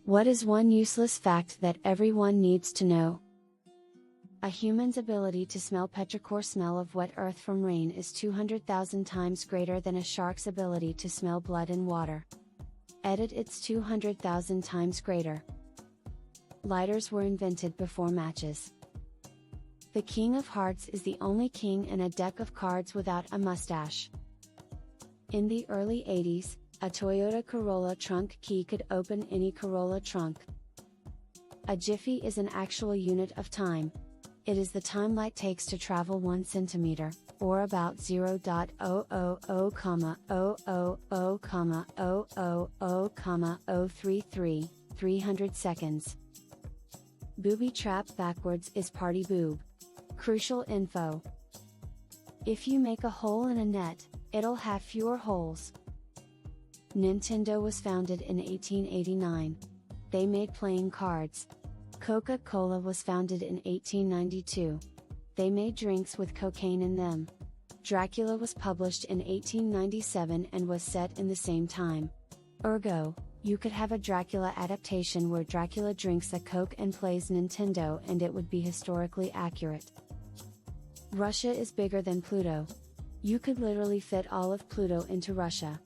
What is one useless fact that everyone needs to know? A human's ability to smell petrichor smell of wet earth from rain is 200,000 times greater than a shark's ability to smell blood in water. Edit, it's 200,000 times greater. Lighters were invented before matches. The King of Hearts is the only king in a deck of cards without a mustache. In the early 80s, a Toyota Corolla trunk key could open any Corolla trunk. A jiffy is an actual unit of time. It is the time light takes to travel 1 centimeter, or about 0.000,000,033, 300 seconds. Booby trap backwards is party boob. Crucial info. If you make a hole in a net, it'll have fewer holes. Nintendo was founded in 1889. They made playing cards. Coca-Cola was founded in 1892. They made drinks with cocaine in them. Dracula was published in 1897 and was set in the same time. Ergo, you could have a Dracula adaptation where Dracula drinks a Coke and plays Nintendo and it would be historically accurate. Russia is bigger than Pluto. You could literally fit all of Pluto into Russia.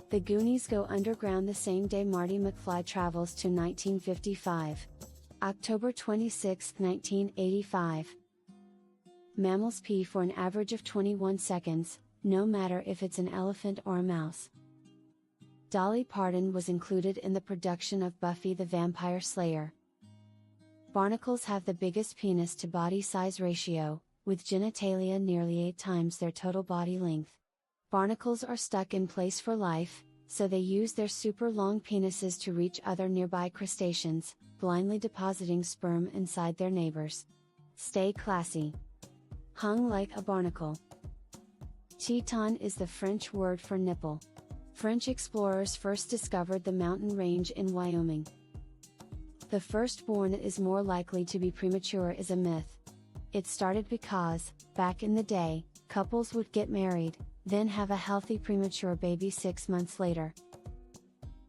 The Goonies go underground the same day Marty McFly travels to 1955. October 26, 1985. Mammals pee for an average of 21 seconds, no matter if it's an elephant or a mouse. Dolly Parton was included in the production of Buffy the Vampire Slayer. Barnacles have the biggest penis to body size ratio, with genitalia nearly 8 times their total body length. Barnacles are stuck in place for life, so they use their super long penises to reach other nearby crustaceans, blindly depositing sperm inside their neighbors. Stay classy. Hung like a barnacle. Teton is the French word for nipple. French explorers first discovered the mountain range in Wyoming. The firstborn is more likely to be premature is a myth. It started because, back in the day, couples would get married, then have a healthy premature baby 6 months later.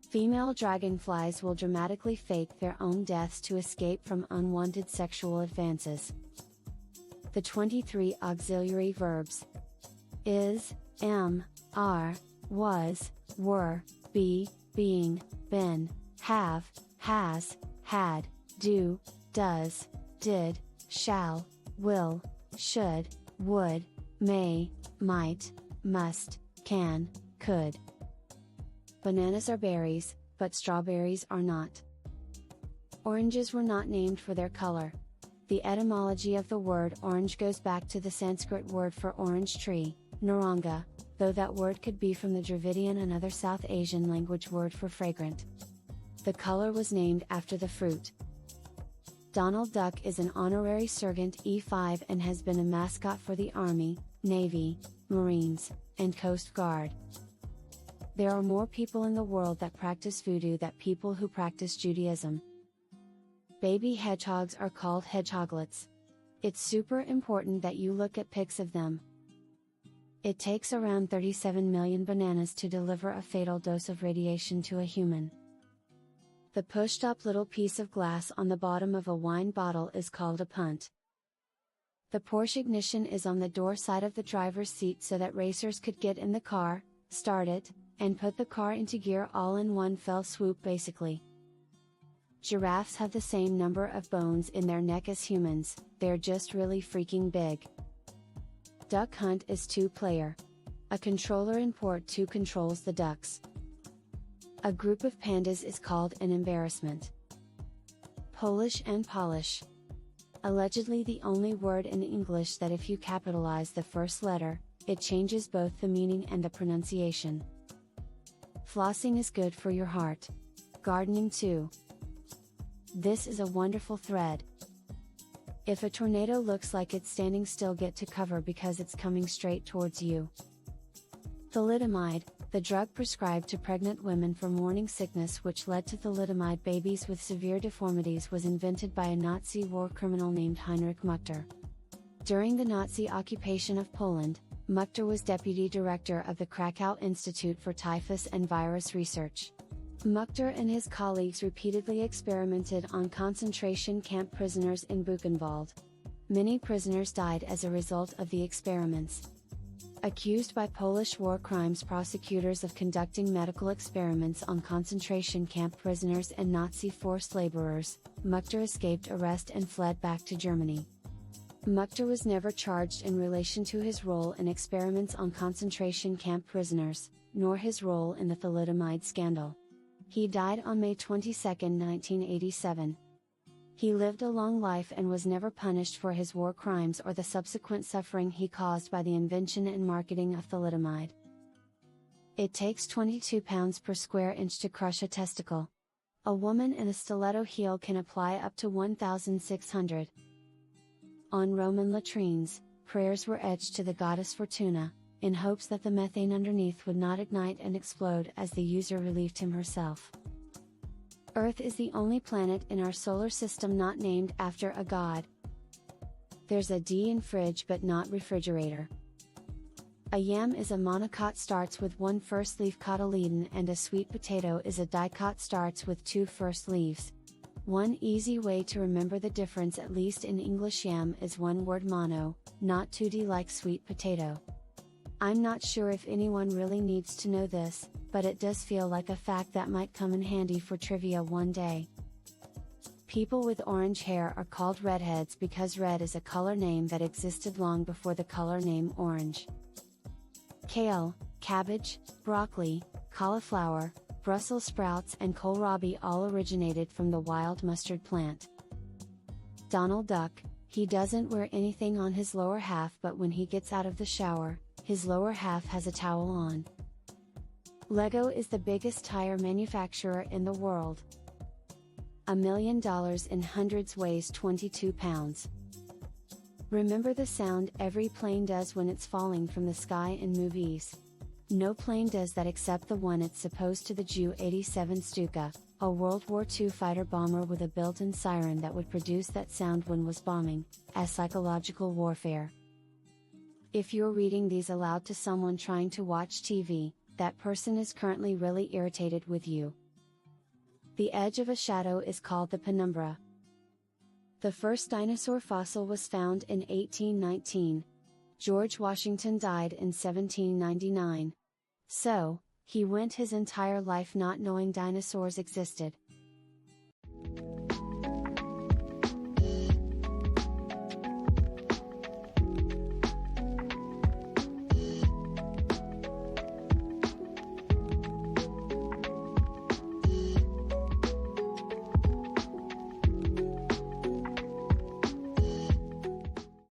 Female dragonflies will dramatically fake their own deaths to escape from unwanted sexual advances. The 23 auxiliary verbs is, am, are, was, were, be, being, been, have, has, had, do, does, did, shall, will, should, would, may, might, must, can, could. Bananas are berries, but strawberries are not. Oranges were not named for their color. The etymology of the word orange goes back to the Sanskrit word for orange tree, naranga, though that word could be from the Dravidian and other South Asian language word for fragrant. The color was named after the fruit. Donald Duck is an honorary Sergeant E5 and has been a mascot for the Army, Navy, Marines, and Coast Guard. There are more people in the world that practice voodoo than people who practice Judaism. Baby hedgehogs are called hedgehoglets. It's super important that you look at pics of them. It takes around 37 million bananas to deliver a fatal dose of radiation to a human. The pushed-up little piece of glass on the bottom of a wine bottle is called a punt. The Porsche ignition is on the door side of the driver's seat so that racers could get in the car, start it, and put the car into gear all in one fell swoop basically. Giraffes have the same number of bones in their neck as humans, they're just really freaking big. Duck hunt is 2-player. A controller in port 2 controls the ducks. A group of pandas is called an embarrassment. Polish and polish. Allegedly the only word in English that if you capitalize the first letter, it changes both the meaning and the pronunciation. Flossing is good for your heart. Gardening too. This is a wonderful thread. If a tornado looks like it's standing still, get to cover because it's coming straight towards you. Thalidomide, the drug prescribed to pregnant women for morning sickness which led to thalidomide babies with severe deformities, was invented by a Nazi war criminal named Heinrich Muchter. During the Nazi occupation of Poland, Muchter was deputy director of the Krakow Institute for Typhus and Virus Research. Mukhtar and his colleagues repeatedly experimented on concentration camp prisoners in Buchenwald. Many prisoners died as a result of the experiments. Accused by Polish war crimes prosecutors of conducting medical experiments on concentration camp prisoners and Nazi forced laborers, Mukhtar escaped arrest and fled back to Germany. Mukhtar was never charged in relation to his role in experiments on concentration camp prisoners, nor his role in the thalidomide scandal. He died on May 22, 1987. He lived a long life and was never punished for his war crimes or the subsequent suffering he caused by the invention and marketing of thalidomide. It takes 22 pounds per square inch to crush a testicle. A woman in a stiletto heel can apply up to 1,600. On Roman latrines, prayers were etched to the goddess Fortuna, in hopes that the methane underneath would not ignite and explode as the user relieved him herself. Earth is the only planet in our solar system not named after a god. There's a D in fridge but not refrigerator. A yam is a monocot starts with one first leaf cotyledon, and a sweet potato is a dicot starts with two first leaves. One easy way to remember the difference, at least in English, yam is one word mono, not 2D like sweet potato. I'm not sure if anyone really needs to know this, but it does feel like a fact that might come in handy for trivia one day. People with orange hair are called redheads because red is a color name that existed long before the color name orange. Kale, cabbage, broccoli, cauliflower, Brussels sprouts and kohlrabi all originated from the wild mustard plant. Donald Duck, he doesn't wear anything on his lower half, but when he gets out of the shower, his lower half has a towel on. Lego is the biggest tire manufacturer in the world. $1 million in hundreds weighs 22 pounds. Remember the sound every plane does when it's falling from the sky in movies? No plane does that except the one it's supposed to, the Ju-87 Stuka, a World War II fighter bomber with a built-in siren that would produce that sound when was bombing, as psychological warfare. If you're reading these aloud to someone trying to watch TV, that person is currently really irritated with you. The edge of a shadow is called the penumbra. The first dinosaur fossil was found in 1819. George Washington died in 1799. So, he went his entire life not knowing dinosaurs existed.